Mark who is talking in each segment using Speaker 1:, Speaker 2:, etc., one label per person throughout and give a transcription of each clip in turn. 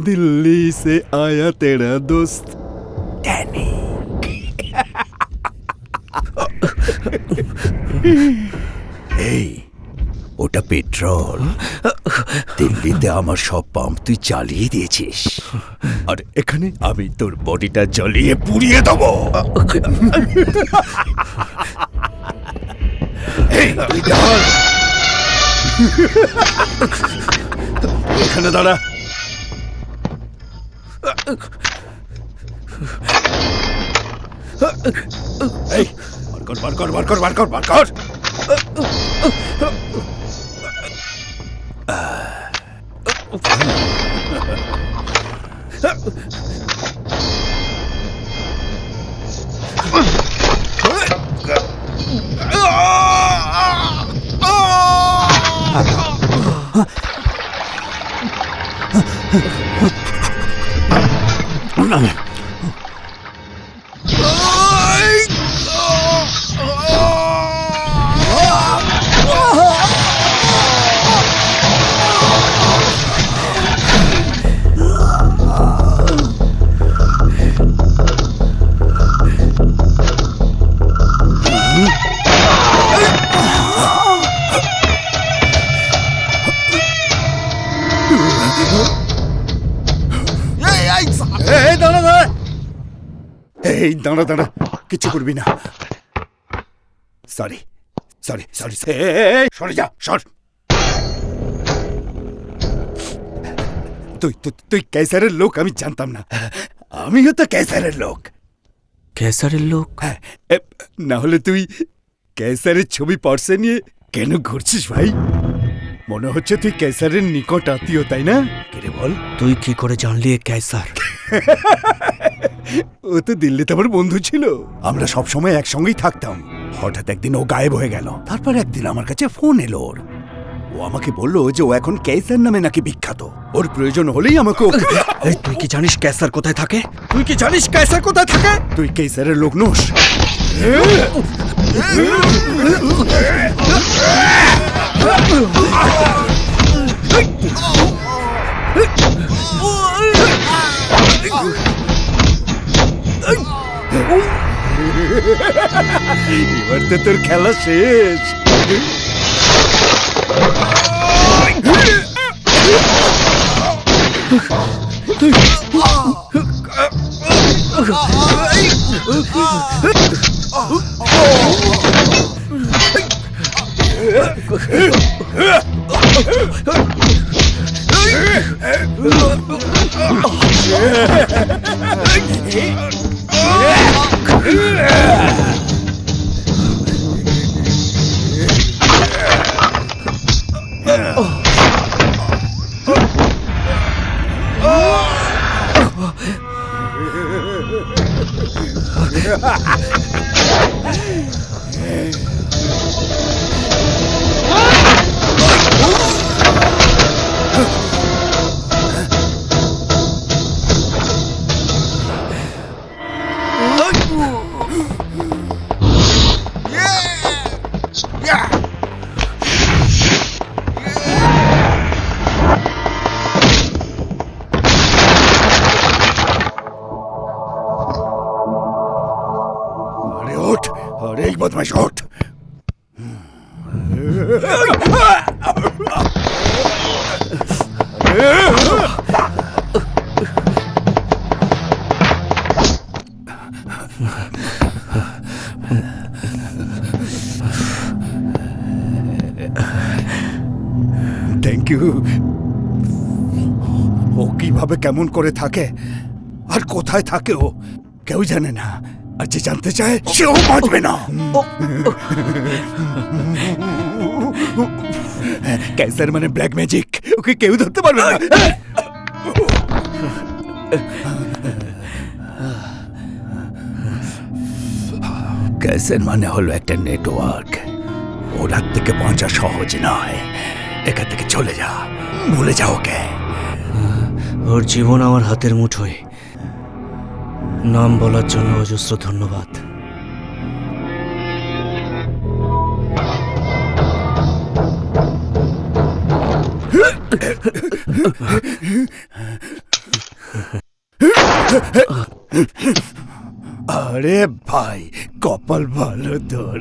Speaker 1: दिल्ली से आया तेरा दोस्त डैनी। এই ওটা পেট্রোল। দিল্লিতে আমার সব পাম্প তুই চালিয়ে দিয়েছিস, আর এখানে আমি তোর বডিটা জ্বলিয়ে পুড়িয়ে দেবো। এখানে দাঁড়া। এই বার কর বার কর বার কর বার কর বার কর। এই দাঁড়া দাঁড়া, কিছু করবি না। সরি সরি সরি, সরে যা, সর। তুই তুই কেসারের লোক আমি জানতাম না। আমিও তো কেসারের লোক।
Speaker 2: কেসারের লোক?
Speaker 1: হ্যাঁ, না হলে তুই কেসারের ছবি পার্সে নিয়ে কেন ঘুরছিস ভাই? মনে হচ্ছে তুই কেসারের নিকট আত্মীয়, তাই না? কিরে বল,
Speaker 2: তুই কি করে জানলি এ কেসার?
Speaker 1: ও তো দিল্লিতে আমার বন্ধু ছিল, আমরা সব সময় একসঙ্গেই থাকতাম। হঠাৎ একদিন ও গায়েব হয়ে গেল। তারপর একদিন আমার কাছে ফোন এলো ওর। ও আমাকে বলল যে ও এখন কেসার নামে নাকি বিখ্যাত, ওর প্রয়োজন হলেই আমাকে।
Speaker 2: এই তুই কি জানিস কেসার কোথায় থাকে?
Speaker 1: তুই কি জানিস কেসার কোথায় থাকে? তুই কেসারের লোক নোস। এবার তো তোর খেলা শেষ। अरे एक बदमाश उठ। Thank you. ও কিভাবে কেমন করে থাকে আর কোথায় থাকে ও কেউ জানে না, আর যে জানতে চায় সেও বাঁচবে না। ক্যান্সার মানে ব্ল্যাক ম্যাজিক, ওকে কেউ ধরতে পারবে না। ক্যান্সার মানে হলো একটা নেটওয়ার্ক, ওর হাত থেকে বাঁচা সহজ নয়। এখান থেকে চলে যা, ভুলে যাও ওকে।
Speaker 2: ওর জীবন আমার হাতের মুঠোয়। নাম বলার জন্য অজস্র ধন্যবাদ।
Speaker 1: আরে ভাই, কপাল ভালো তোর।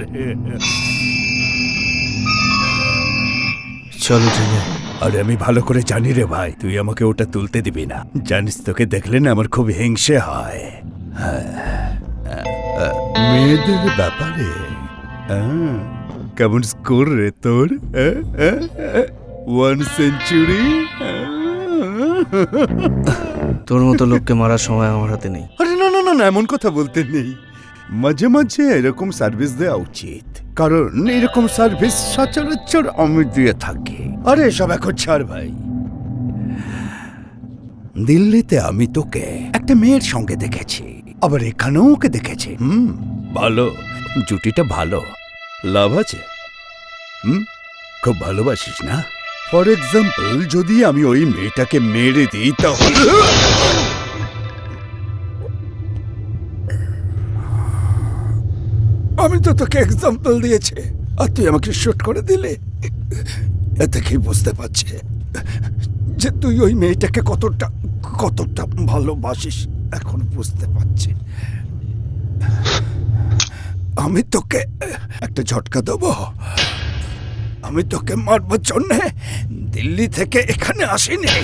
Speaker 2: চলো ট্রেনে।
Speaker 1: আরে আমি ভালো করে জানি রে ভাই, তুই আমাকে ওটা তুলতে দিবি না। জানিস তোকে দেখলে না আমার খুব হিংসে হয়। মেয়েদের ব্যাপারে কেমন স্কোর রে তোর? 1 সেঞ্চুরি।
Speaker 2: তোর মতো লোককে মারার সময় আমার হাতে নেই।
Speaker 1: আরে না না না না, এমন কথা বলতে নেই। মাঝে মাঝে এরকম সার্ভিস দেওয়া উচিত, কারণ এরকম সার্ভিস সচরাচর আমি দিয়ে থাকি। আরে সব এখন ছাড় ভাই। দিল্লিতে আমি তোকে একটা মেয়ের সঙ্গে দেখেছি, আবার এখানেও ওকে দেখেছি। ভালো, জুটিটা ভালো, লাভ আছে। খুব ভালোবাসিস না? ফর এক্সাম্পল, যদি আমি ওই মেয়েটাকে মেরে দিই তাহলে আমি তো তোকে এক্সাম্পল দিয়েছি আর তুই আমাকে শুট করে দিলে। এতে কি বুঝতে পারছে যে তুই ওই মেয়েটাকে কতটা কতটা ভালোবাসিস? এখন বুঝতে পারছি। আমি তোকে একটা ঝটকা দেবো। আমি তোকে মারবার জন্যে দিল্লি থেকে এখানে আসিনি।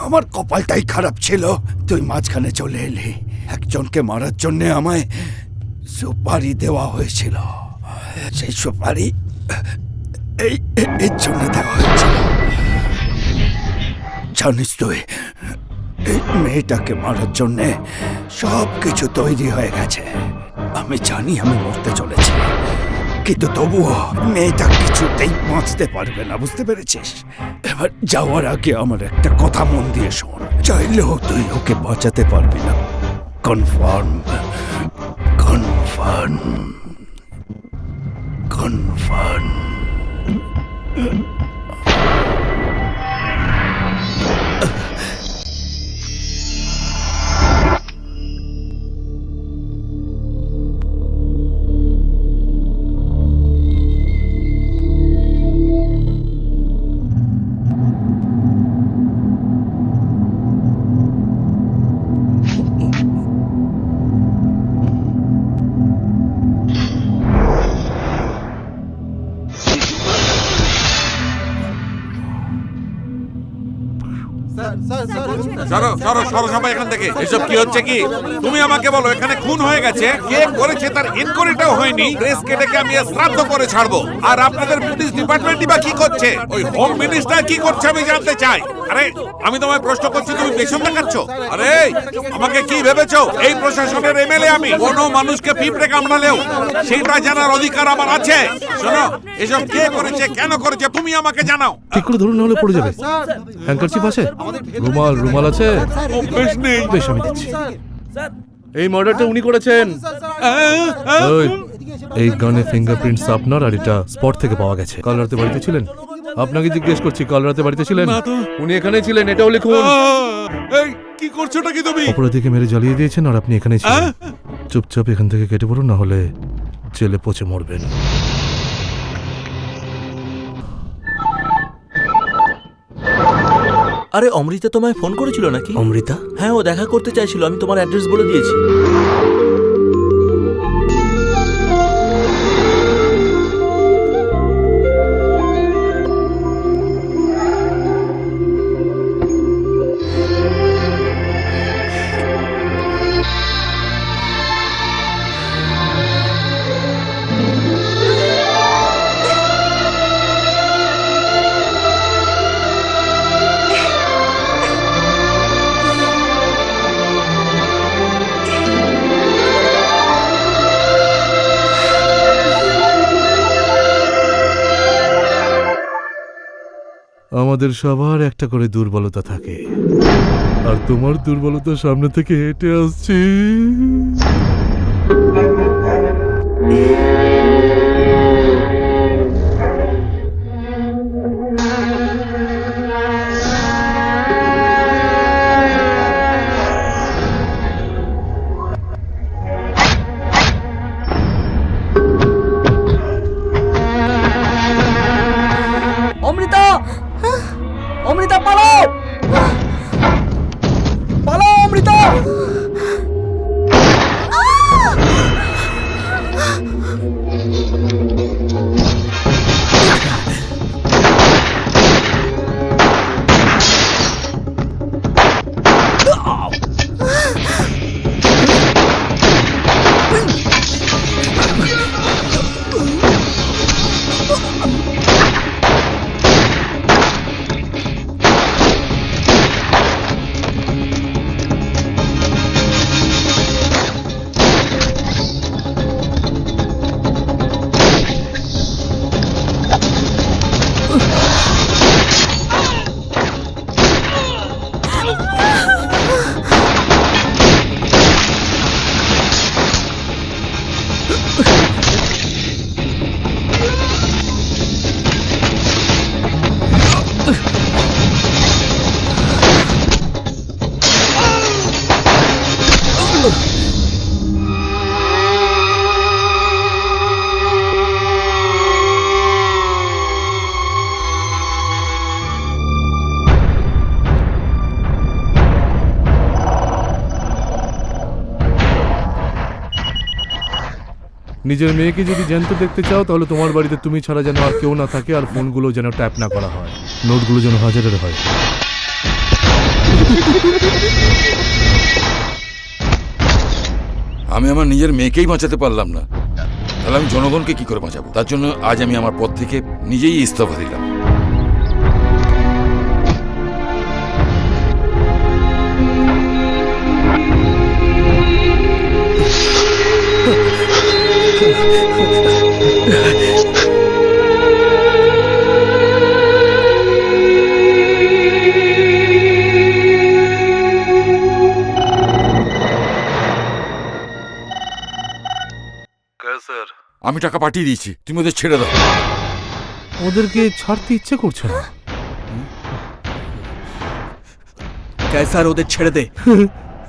Speaker 1: আমার কপালটাই খারাপ ছিল, তুই মাঝখানে চলে এলি। একজনকে মারার জন্যে আমায় সুপারি দেওয়া হয়েছিল, সেই সুপারি এই জন্য দেওয়া হয়েছিল। জানিস তুই, এই মেয়েটাকে মারার জন্যে সব কিছু তৈরি হয়ে গেছে। আমি জানি আমি মরতে চলেছি, কিন্তু তবুও মেয়েটা কিছুতেই বাঁচতে পারবে না, বুঝতে পেরেছিস? এবার যাওয়ার আগে আমার একটা কথা মন দিয়ে শোন। চাইলেও তুই ওকে বাঁচাতে পারবি না। Confirm, confirm, confirm.
Speaker 3: সরো সরো সরো সবাই এখান থেকে। এসব কি হচ্ছে কি? তুমি আমাকে বলো, এখানে খুন হয়ে গেছে, কে করেছে তার ইনকোয়ারিটাও হয়নি, ড্রেস কেটে আমি শ্রাদ্ধ করে ছাড়বো। আর আপনাদের পুলিশ ডিপার্টমেন্টই বা কি করছে? ওই হোম মিনিস্টার কি করছে আমি জানতে চাই। আরে আমি তোমায় প্রশ্ন করছি, তুমি পেছন দেখাচ্ছ? আরে আমাকে কি ভেবেছো? এই প্রশাসনের এমএলএ আমি। কোনো মানুষকে পিঁপড়ে কামড়ালেও সেটা জানার অধিকার আমার আছে। শোনো, এসব কে করেছে, কেন করেছে, তুমি আমাকে জানাও।
Speaker 4: ঠিক করে ধরুন, নাহলে পড়ে যাবে। হ্যান্ডকারচিপ আছে? রুমাল আছে?
Speaker 3: বেশ নেই।
Speaker 4: বেশ, আমি দিচ্ছি। এই মার্ডারটা উনি করেছেন। ওই, এই গানে ফিঙ্গারপ্রিন্টস আপনার, আর এটা স্পট থেকে পাওয়া গেছে। কাল রাতে বাড়িতে ছিলেন? আপনাকে জিজ্ঞেস করছি, কাল রাতে বাড়িতে ছিলেন? উনি এখানেই ছিলেন, এটাও লিখুন।
Speaker 3: এই কি করছোটা কি তুমি?
Speaker 4: অপরাধীকে মেরে জ্বালিয়ে দিয়েছেন আর আপনি এখানেই ছিলেন। চুপচাপ এখান থেকে কেটে পড়ুন, না হলে জেলে পচে মরবেন।
Speaker 5: আরে অমৃতা তোমায় ফোন করেছিল নাকি?
Speaker 2: অমৃতা?
Speaker 5: হ্যাঁ, ও দেখা করতে চাইছিল, আমি তোমার অ্যাড্রেস বলে দিয়েছি।
Speaker 4: আমাদের সবার একটা করে দুর্বলতা থাকে, আর তোমার দুর্বলতা সামনে থেকে হেঁটে আসছে।
Speaker 6: অমৃতা! অমৃতা পালাও!
Speaker 4: নিজের মেয়েকে যদি জ্যান্ত দেখতে চাও তাহলে তোমার বাড়িতে তুমি ছাড়া যেন আর কেউ না থাকে, আর ফোনগুলো যেন ট্যাপ না করা হয়, নোটগুলো যেন হাজারের হয়।
Speaker 6: আমি আমার নিজের মেয়েকেই বাঁচাতে পারলাম না, তাহলে আমি জনগণকে কি করে বাঁচাবো? তার জন্য আজ আমি আমার পদ থেকে নিজেই ইস্তফা দিলাম। আমি টাকা পাঠিয়ে দিয়েছি, তুমি ওদের ছেড়ে দাও।
Speaker 4: ওদেরকে ছাড়তে ইচ্ছে করছে না।
Speaker 2: ক্যাসার, ওদের ছেড়ে দে।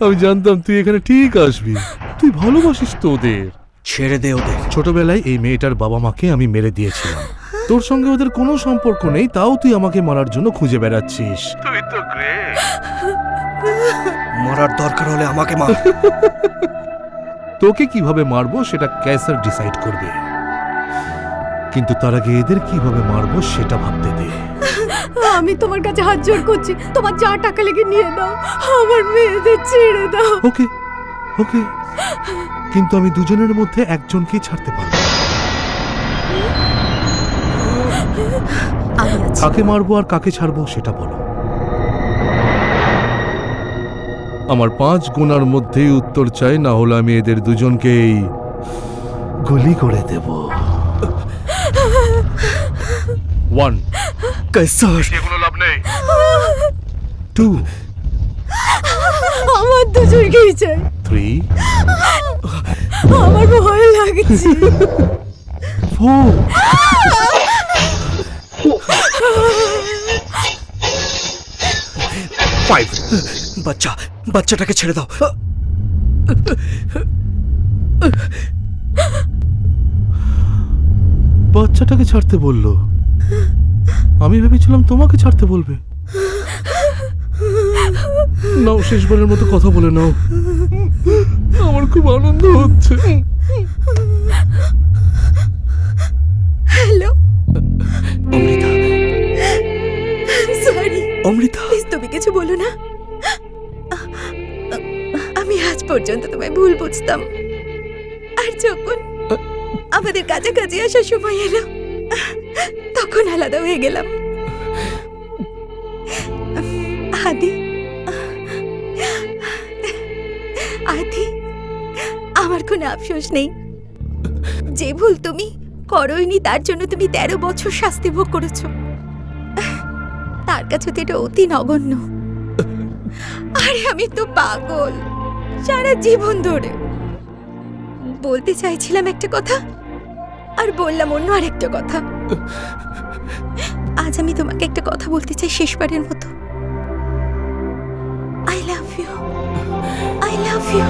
Speaker 4: আমি জানতাম তুই এখানে ঠিক আসবি, তুই ভালোবাসিস তো ওদের।
Speaker 2: ছেড়ে দে ওদের।
Speaker 4: ছোটবেলায় এই মেয়েটার বাবা মাকে আমি মেরে দিয়েছিলাম, তোর সঙ্গে ওদের কোনো সম্পর্ক নেই, তাও তুই আমাকে মারার জন্য খুঁজে বেড়াচ্ছিস। তুই তো গ্রেট।
Speaker 2: মারার দরকার হলে আমাকে মার।
Speaker 4: তোকে কিভাবে মারবো সেটা ক্যাসার ডিসাইড করবে, কিন্তু তার আগে এদের কিভাবে মারবো সেটা ভাবতে দে।
Speaker 7: আমি তোমার কাছে হাত জোড় করছি, তোমার যা টাকা লেগে নিয়ে দাও, আমার মেয়েদের ছেড়ে দাও।
Speaker 4: ওকে ওকে, কিন্তু আমি দুজনের মধ্যে একজনকেই ছাড়তে পারবো।
Speaker 7: আমি আছি।
Speaker 4: কাকে মারবো আর কাকে ছাড়বো সেটা বলো। আমার 5 গুণার মধ্যেই উত্তর চাই, না হলে আমি এদের দুজনকেই গুলি করে দেব। 1
Speaker 2: ক্যাসার,
Speaker 4: কোনো লাভ নেই। 2
Speaker 7: আমার দুজনকেই চাই।
Speaker 4: 3
Speaker 7: আমার ভয় লাগছে।
Speaker 4: 4 5
Speaker 2: বাচ্চাটাকে ছেড়ে দাও।
Speaker 4: বাচ্চাটাকে ছাড়তে বললো, আমি ভেবেছিলাম তোমাকে ছাড়তে বলবে। নাও, শেষবারের মতো কথা বলে নাও, আমার খুব আনন্দ হচ্ছে।
Speaker 7: Hello
Speaker 2: Amrita,
Speaker 7: sorry
Speaker 2: Amrita,
Speaker 7: please তুমি কিছু বলো না। আমি আজ পর্যন্ত তোমায় ভুল বুঝতাম, আর যখন আমাদের কাছাকাছি আসার সময় এলো তখন আলাদা হয়ে গেলাম। আদি, আদি, আমার কোনো আফসোস নেই। যে ভুল তুমি করোইনি তার জন্য তুমি 13 বছর শাস্তি ভোগ করেছো। তার কাছে তো এটা অতি নগণ্য। আরে আমি তো পাগল সারা জীবন ধরে। বলতে চাইছিলাম একটা কথা আর বললাম অন্য আরেকটা কথা। আজ আমি তোমাকে একটা কথা বলতে চাই শেষবারের মতো। I love you, I love you.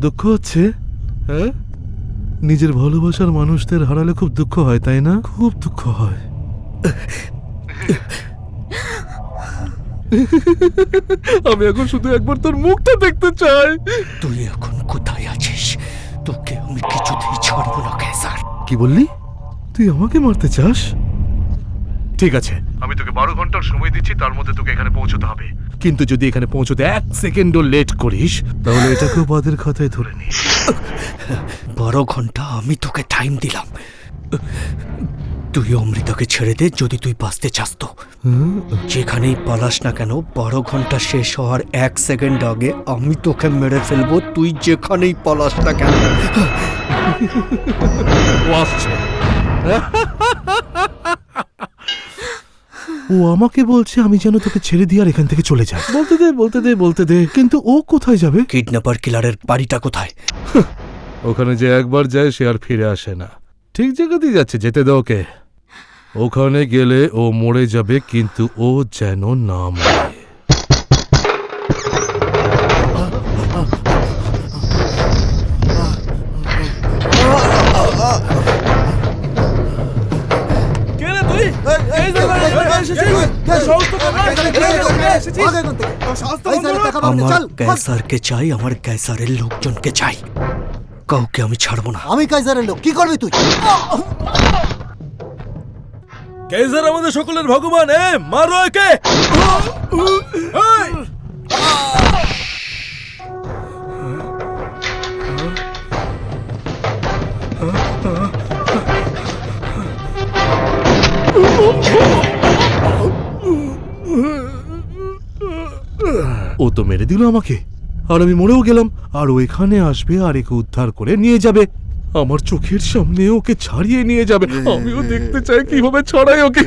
Speaker 4: দুঃখ হচ্ছে? হ্যাঁ, নিজের ভালোবাসার মানুষদের হারালে খুব দুঃখ হয়, তাই না? খুব দুঃখ হয়। আমি এখন শুধু একবার তোর মুখটা দেখতে চাই।
Speaker 2: তুই এখন কোথায় আছিস? তোকে আমি কিছুতেই ছাড়বো না কেসার।
Speaker 4: কি বললি? তুই আমাকে মারতে চাস? ঠিক আছে, আমি তোকে 12 ঘন্টার সময় দিচ্ছি, তার মধ্যে তোকে এখানে পৌঁছতে হবে। কিন্তু যদি এখানে পৌঁছতে 1 সেকেন্ডও লেট করিস তাহলে এটাকেও বাদের খাতায় ধরে নিস।
Speaker 2: 12 ঘন্টা আমি তোকে টাইম দিলাম। তুই অমৃতাকে ছেড়ে দে যদি তুই বাঁচতে চাস তো। যেখানেই পালাস না কেন 12 ঘন্টা শেষ হওয়ার 1 সেকেন্ড আগে আমি তোকে মেরে ফেলবো, তুই যেখানেই পালাস না কেন।
Speaker 4: ও আসছে। ও আমাকে বলছে আমি যেন তোকে ছেড়ে দিয়ে আর এখান থেকে চলে যাই। বলতে দে। কিন্তু ও কোথায় যাবে?
Speaker 2: কিডন্যাপার কিলারের বাড়িটা কোথায়?
Speaker 4: ওখানে যে একবার যায় সে আর ফিরে আসে না। ঠিক জায়গাতেই যাচ্ছে, যেতে দে ওকে। ওখানে গেলে ও মরে যাবে, কিন্তু ও যেন না মরে।
Speaker 2: আমার ক্যাসারকে চাই, আমার ক্যাসারের লোকজনকে চাই। কাউকে আমি ছাড়বো না।
Speaker 8: আমি কাইজারের লোক, কি করবি তুই?
Speaker 5: কেজার আমাদের সকলের ভগবান, মারো একে।
Speaker 4: ও তো মেরে দিল আমাকে, আর আমি মরেও গেলাম। আর ও এখানে আসবে আর একে উদ্ধার করে নিয়ে যাবে। আমার চোখের সামনে ওকে ছাড়িয়ে নিয়ে যাবে। আমিও দেখতে চাই কিভাবে ছড়ায় ওকে।